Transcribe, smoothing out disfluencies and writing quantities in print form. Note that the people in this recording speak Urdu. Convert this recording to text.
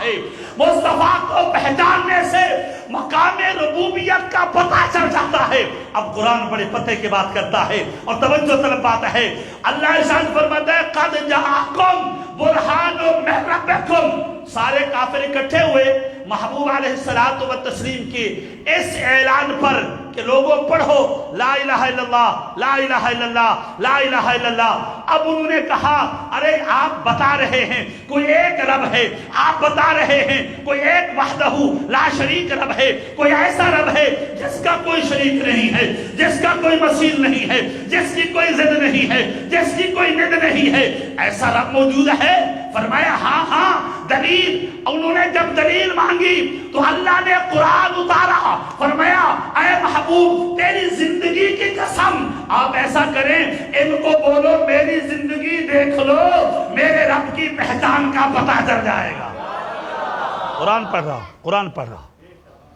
ہے۔ مصطفیٰ کو پہچاننے سے مقام ربوبیت کا پتہ چل جاتا ہے۔ اب قرآن بڑے پتہ کی بات کرتا ہے اور توجہ طلب بات ہے۔ اللہ ارشاد فرماتا ہے قد جاءکم برہان من ربکم۔ سارے کافر اکٹھے ہوئے محبوب علیہ الصلوۃ والتسلیم کے اس اعلان پر کہ لوگوں پڑھو لا الہ الا اللہ لا الہ الا اللہ لا الہ الا اللہ۔ اب انہوں نے کہا ارے آپ بتا رہے ہیں کوئی ایک رب ہے، آپ بتا رہے ہیں کوئی ایک وحدہ لا شریک رب ہے، کوئی ایسا رب ہے جس کا کوئی شریک نہیں ہے، جس کا کوئی مثیل نہیں ہے، جس کی کوئی ضد نہیں ہے، جس کی کوئی ند نہیں ہے، ایسا رب موجود ہے؟ فرمایا ہاں ہاں دلیل۔ انہوں نے جب دلیل مانگی تو اللہ نے قرآن اتارا، فرمایا اے محبوب تیری زندگی کی قسم آپ ایسا کریں ان کو بولو میری زندگی دیکھ لو، میرے رب کی پہچان کا پتہ چل جائے گا۔ قرآن پڑھ رہا